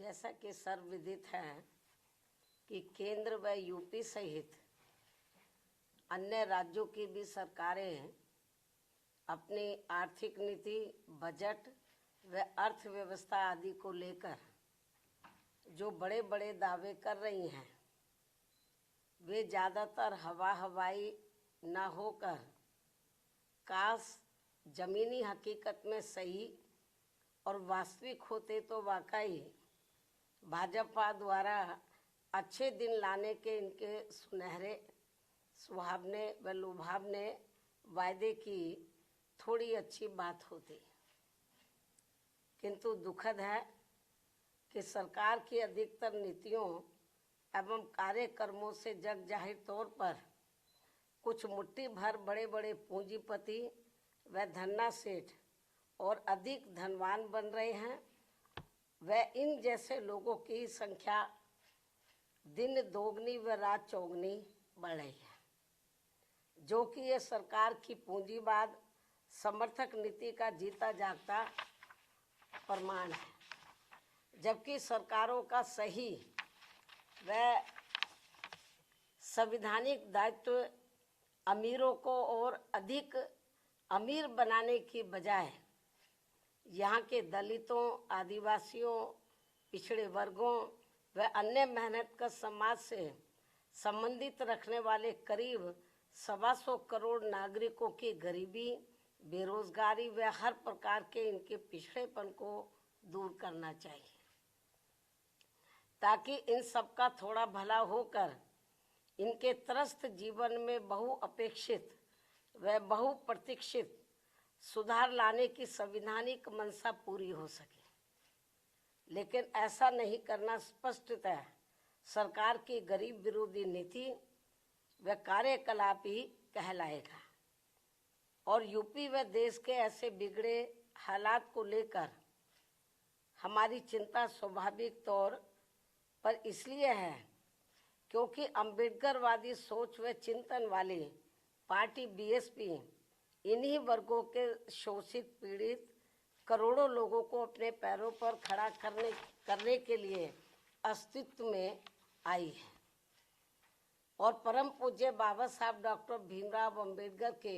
जैसा कि सर्वविदित है कि केंद्र व यूपी सहित अन्य राज्यों की भी सरकारें अपनी आर्थिक नीति, बजट व अर्थव्यवस्था आदि को लेकर जो बड़े बड़े दावे कर रही हैं, वे ज़्यादातर हवाई न होकर काश ज़मीनी हकीकत में सही और वास्तविक होते तो वाकई भाजपा द्वारा अच्छे दिन लाने के इनके सुनहरे सुहावने व लुभावने वायदे की थोड़ी अच्छी बात होती। किंतु दुखद है कि सरकार की अधिकतर नीतियों एवं कार्यक्रमों से जग जाहिर तौर पर कुछ मुट्ठी भर बड़े बड़े पूंजीपति व धन्ना सेठ और अधिक धनवान बन रहे हैं व इन जैसे लोगों की संख्या दिन दोगुनी व रात चौगुनी बढ़ रही है, जो कि ये सरकार की पूंजीवाद समर्थक नीति का जीता जागता प्रमाण है। जबकि सरकारों का सही व संवैधानिक दायित्व अमीरों को और अधिक अमीर बनाने की बजाय यहाँ के दलितों, आदिवासियों, पिछड़े वर्गों व अन्य मेहनतकश समाज से संबंधित रखने वाले करीब 125 करोड़ नागरिकों की गरीबी, बेरोजगारी व हर प्रकार के इनके पिछड़ेपन को दूर करना चाहिए, ताकि इन सबका थोड़ा भला होकर इनके त्रस्त जीवन में बहुअपेक्षित व बहुप्रतीक्षित सुधार लाने की संवैधानिक मंशा पूरी हो सके। लेकिन ऐसा नहीं करना स्पष्टतः सरकार की गरीब विरोधी नीति व कार्यकलाप ही कहलाएगा। और यूपी व देश के ऐसे बिगड़े हालात को लेकर हमारी चिंता स्वाभाविक तौर पर इसलिए है क्योंकि अम्बेडकरवादी सोच व चिंतन वाली पार्टी बीएसपी इन्हीं वर्गों के शोषित पीड़ित करोड़ों लोगों को अपने पैरों पर खड़ा करने के लिए अस्तित्व में आई है और परम पूज्य बाबा साहब डॉक्टर भीमराव अंबेडकर के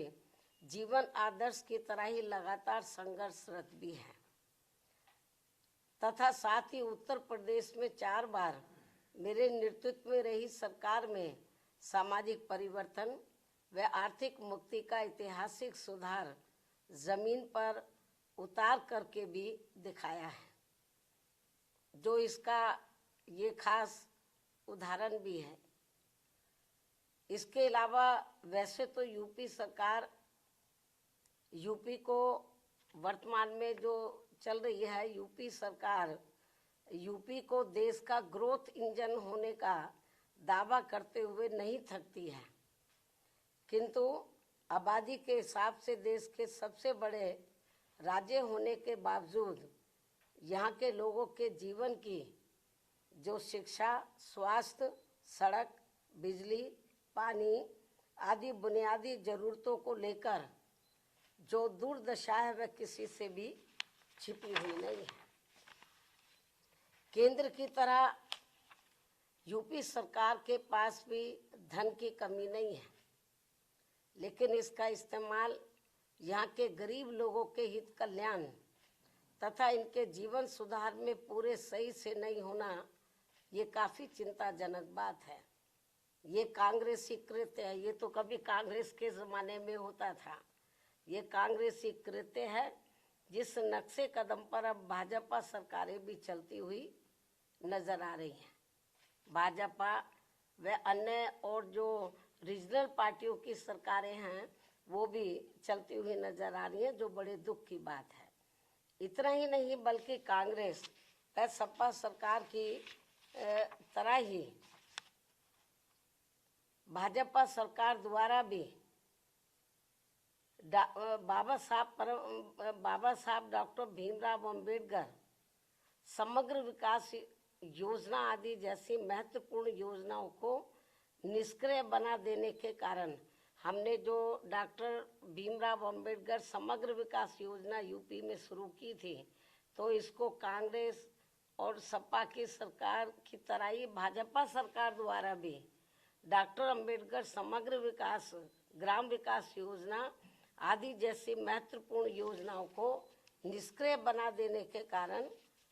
जीवन आदर्श की तरह ही लगातार संघर्षरत भी है तथा साथ ही उत्तर प्रदेश में 4 बार मेरे नेतृत्व में रही सरकार में सामाजिक परिवर्तन व आर्थिक मुक्ति का ऐतिहासिक सुधार जमीन पर उतार करके भी दिखाया है, जो इसका ये खास उदाहरण भी है। इसके अलावा वैसे तो यूपी सरकार, यूपी को वर्तमान में जो चल रही है यूपी सरकार, यूपी को देश का ग्रोथ इंजन होने का दावा करते हुए नहीं थकती है, किंतु आबादी के हिसाब से देश के सबसे बड़े राज्य होने के बावजूद यहाँ के लोगों के जीवन की जो शिक्षा, स्वास्थ्य, सड़क, बिजली, पानी आदि बुनियादी जरूरतों को लेकर जो दुर्दशा है वह किसी से भी छिपी हुई नहीं है। केंद्र की तरह यूपी सरकार के पास भी धन की कमी नहीं है, लेकिन इसका इस्तेमाल यहाँ के गरीब लोगों के हित कल्याण तथा इनके जीवन सुधार में पूरे सही से नहीं होना, ये काफ़ी चिंताजनक बात है। ये कांग्रेसी कृत्य है, ये तो कभी कांग्रेस के ज़माने में होता था। ये कांग्रेसी कृत्य है जिस नक्शे कदम पर अब भाजपा सरकारें भी चलती हुई नजर आ रही हैं। भाजपा व अन्य और जो रीजनल पार्टियों की सरकारें हैं वो भी चलती हुई नजर आ रही हैं, जो बड़े दुख की बात है। इतना ही नहीं बल्कि कांग्रेस व सपा सरकार की तरह ही भाजपा सरकार द्वारा भी बाबा साहब डॉक्टर भीमराव अंबेडकर समग्र विकास योजना आदि जैसी महत्वपूर्ण योजनाओं को निष्क्रिय बना देने के कारण हमने जो डॉक्टर भीमराव अंबेडकर समग्र विकास योजना यूपी में शुरू की थी, तो इसको कांग्रेस और सपा की सरकार की तरह ही भाजपा सरकार द्वारा भी डॉक्टर अंबेडकर समग्र विकास, ग्राम विकास योजना आदि जैसी महत्वपूर्ण योजनाओं को निष्क्रिय बना देने के कारण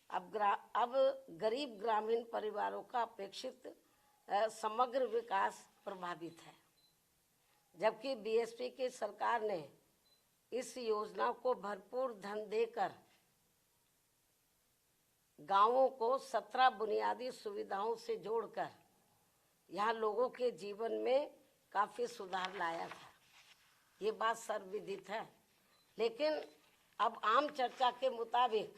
अब गरीब ग्रामीण परिवारों का अपेक्षित समग्र विकास प्रभावित है। जबकि बीएसपी की सरकार ने इस योजना को भरपूर धन देकर गांवों को 17 बुनियादी सुविधाओं से जोड़कर यहाँ लोगों के जीवन में काफी सुधार लाया था, ये बात सर्वविदित है। लेकिन अब आम चर्चा के मुताबिक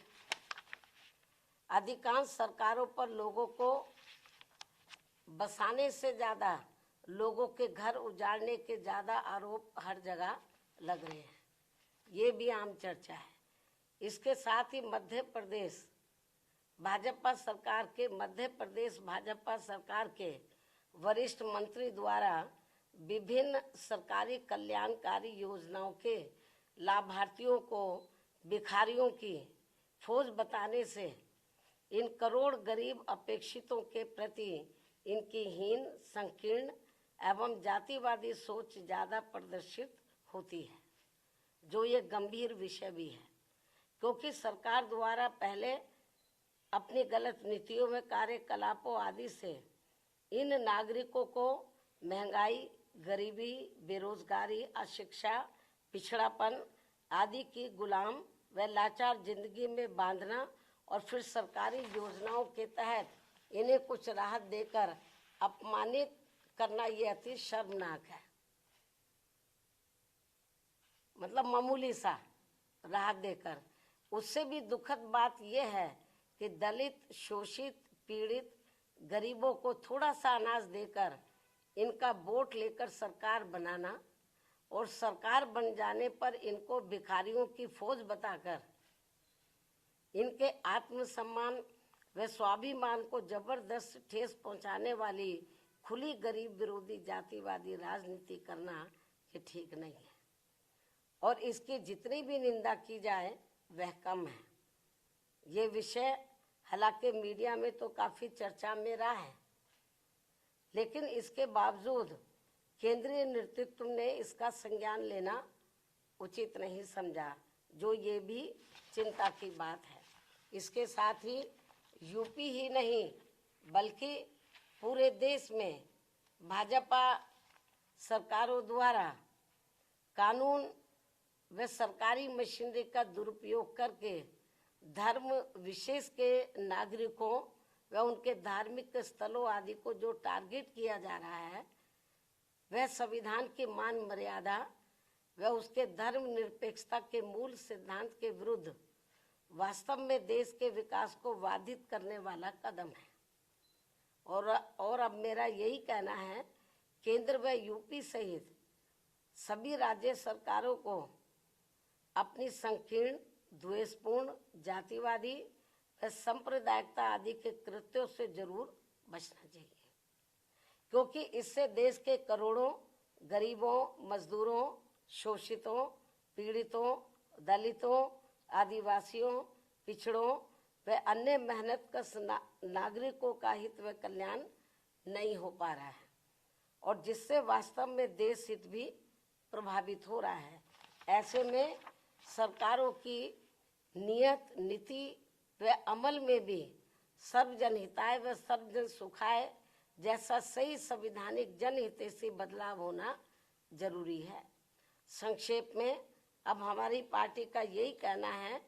अधिकांश सरकारों पर लोगों को बसाने से ज्यादा लोगों के घर उजाड़ने के ज्यादा आरोप हर जगह लग रहे हैं, ये भी आम चर्चा है। इसके साथ ही मध्य प्रदेश भाजपा सरकार के वरिष्ठ मंत्री द्वारा विभिन्न सरकारी कल्याणकारी योजनाओं के लाभार्थियों को भिखारियों की फौज बताने से इन करोड़ गरीब अपेक्षितों के प्रति इनकी हीन, संकीर्ण एवं जातिवादी सोच ज्यादा प्रदर्शित होती है, जो ये गंभीर विषय भी है। क्योंकि सरकार द्वारा पहले अपनी गलत नीतियों में कार्यकलापों आदि से इन नागरिकों को महंगाई, गरीबी, बेरोजगारी, अशिक्षा, पिछड़ापन आदि की गुलाम व लाचार जिंदगी में बांधना और फिर सरकारी योजनाओं के तहत इन्हें कुछ राहत देकर अपमानित करना, ये अति शर्मनाक है। मतलब मामूली सा राहत देकर। उससे भी दुखद बात यह है कि दलित, शोषित, पीड़ित गरीबों को थोड़ा सा अनाज देकर इनका वोट लेकर सरकार बनाना और सरकार बन जाने पर इनको भिखारियों की फौज बताकर इनके आत्मसम्मान व स्वाभिमान को जबरदस्त ठेस पहुंचाने वाली खुली गरीब विरोधी जातिवादी राजनीति करना ये ठीक नहीं है। और इसकी जितनी भी निंदा की जाए वह कम है। ये विषय हालांकि मीडिया में तो काफी चर्चा में रहा है, लेकिन इसके बावजूद केंद्रीय नेतृत्व ने इसका संज्ञान लेना उचित नहीं समझा, जो ये भी चिंता की बात है। इसके साथ ही यूपी ही नहीं बल्कि पूरे देश में भाजपा सरकारों द्वारा कानून व सरकारी मशीनरी का दुरुपयोग करके धर्म विशेष के नागरिकों व उनके धार्मिक स्थलों आदि को जो टारगेट किया जा रहा है, वह संविधान की मान मर्यादा व उसके धर्मनिरपेक्षता के मूल सिद्धांत के विरुद्ध वास्तव में देश के विकास को बाधित करने वाला कदम है। और अब मेरा यही कहना है, केंद्र व यूपी सहित सभी राज्य सरकारों को अपनी संकीर्ण, द्वेषपूर्ण, जातिवादी व सांप्रदायिकता आदि के कृत्यों से जरूर बचना चाहिए, क्योंकि इससे देश के करोड़ों गरीबों, मजदूरों, शोषितों, पीड़ितों, दलितों, आदिवासियों, पिछड़ों व अन्य मेहनतकश नागरिकों का हित व कल्याण नहीं हो पा रहा है, और जिससे वास्तव में देश हित भी प्रभावित हो रहा है। ऐसे में सरकारों की नियत, नीति व अमल में भी सर्वजन हिताय व सर्वजन सुखाय जैसा सही संवैधानिक जनहितैषी बदलाव होना जरूरी है। संक्षेप में अब हमारी पार्टी का यही कहना है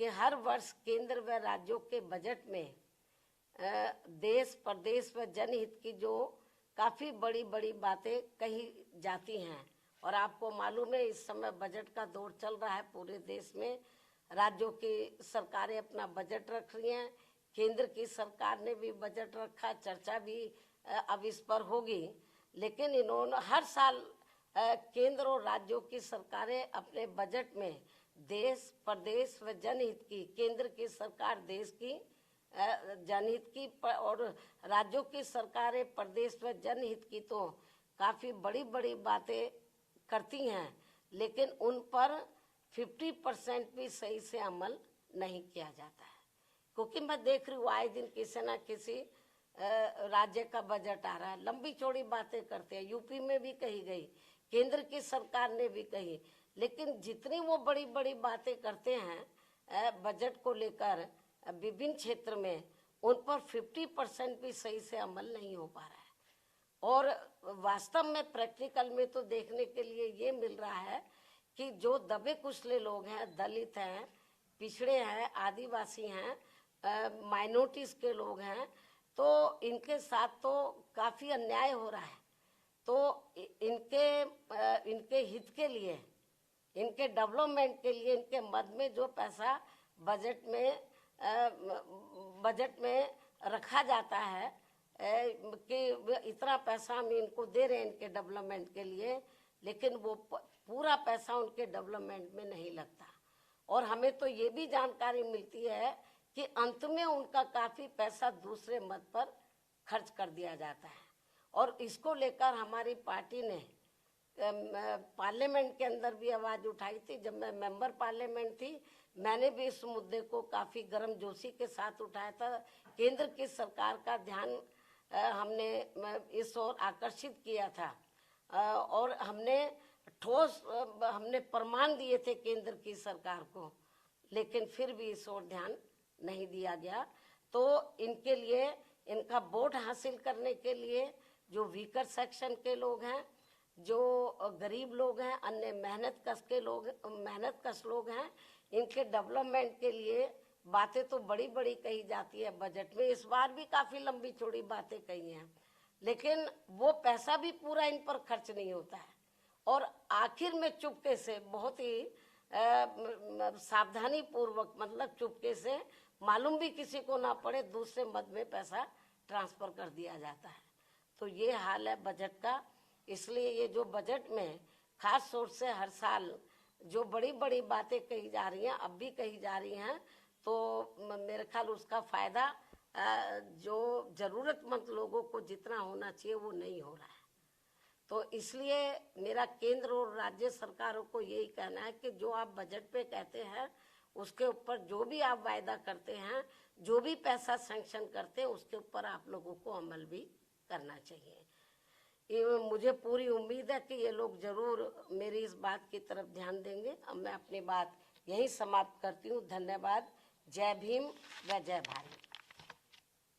कि हर वर्ष केंद्र व राज्यों के बजट में देश, प्रदेश व जनहित की जो काफी बड़ी बड़ी बातें कही जाती हैं, और आपको मालूम है इस समय बजट का दौर चल रहा है पूरे देश में। राज्यों की सरकारें अपना बजट रख रही हैं, केंद्र की सरकार ने भी बजट रखा, चर्चा भी अब इस पर होगी। लेकिन इन्होंने हर साल केंद्र और राज्यों की सरकारें अपने बजट में देश, प्रदेश व जनहित की, केंद्र की सरकार देश की जनहित की और राज्यों की सरकारें प्रदेश व जनहित की तो काफी बड़ी बड़ी बातें करती हैं, लेकिन उन पर 50% भी सही से अमल नहीं किया जाता है। क्योंकि मैं देख रही हूँ आए दिन किसी ना किसी राज्य का बजट आ रहा है, लंबी चौड़ी बातें करते हैं। यूपी में भी कही गई, केंद्र की सरकार ने भी कही, लेकिन जितनी वो बड़ी बड़ी बातें करते हैं बजट को लेकर विभिन्न क्षेत्र में, उन पर 50% भी सही से अमल नहीं हो पा रहा है। और वास्तव में प्रैक्टिकल में तो देखने के लिए ये मिल रहा है कि जो दबे कुचले लोग हैं, दलित हैं, पिछड़े हैं, आदिवासी हैं, माइनॉरिटीज के लोग हैं, तो इनके साथ तो काफ़ी अन्याय हो रहा है। तो इनके हित के लिए, इनके डेवलपमेंट के लिए, इनके मद में जो पैसा बजट में रखा जाता है कि इतना पैसा हम इनको दे रहे हैं इनके डेवलपमेंट के लिए, लेकिन वो पूरा पैसा उनके डेवलपमेंट में नहीं लगता। और हमें तो ये भी जानकारी मिलती है कि अंत में उनका काफ़ी पैसा दूसरे मद पर खर्च कर दिया जाता है। और इसको लेकर हमारी पार्टी ने पार्लियामेंट के अंदर भी आवाज़ उठाई थी। जब मैं मेंबर पार्लियामेंट थी, मैंने भी इस मुद्दे को काफ़ी गर्मजोशी के साथ उठाया था। केंद्र की सरकार का ध्यान हमने इस ओर आकर्षित किया था और हमने प्रमाण दिए थे केंद्र की सरकार को, लेकिन फिर भी इस ओर ध्यान नहीं दिया गया। तो इनके लिए, इनका वोट हासिल करने के लिए जो वीकर सेक्शन के लोग हैं, जो गरीब लोग हैं, अन्य मेहनत कश लोग हैं, इनके डेवलपमेंट के लिए बातें तो बड़ी बड़ी कही जाती है बजट में। इस बार भी काफ़ी लंबी चौड़ी बातें कही हैं, लेकिन वो पैसा भी पूरा इन पर खर्च नहीं होता है। और आखिर में चुपके से, बहुत ही सावधानी पूर्वक, मतलब चुपके से, मालूम भी किसी को ना पड़े, दूसरे मद में पैसा ट्रांसफ़र कर दिया जाता है। तो ये हाल है बजट का। इसलिए ये जो बजट में खास तौर से हर साल जो बड़ी बड़ी बातें कही जा रही हैं, अब भी कही जा रही हैं, तो मेरे ख्याल उसका फ़ायदा जो ज़रूरतमंद लोगों को जितना होना चाहिए वो नहीं हो रहा है। तो इसलिए मेरा केंद्र और राज्य सरकारों को यही कहना है कि जो आप बजट पे कहते हैं, उसके ऊपर जो भी आप वायदा करते हैं, जो भी पैसा सैंक्शन करते हैं, उसके ऊपर आप लोगों को अमल भी करना चाहिए। मुझे पूरी उम्मीद है कि ये लोग जरूर मेरी इस बात की तरफ ध्यान देंगे। अब मैं अपनी बात यहीं समाप्त करती हूँ। धन्यवाद। जय भीम व जय भारत।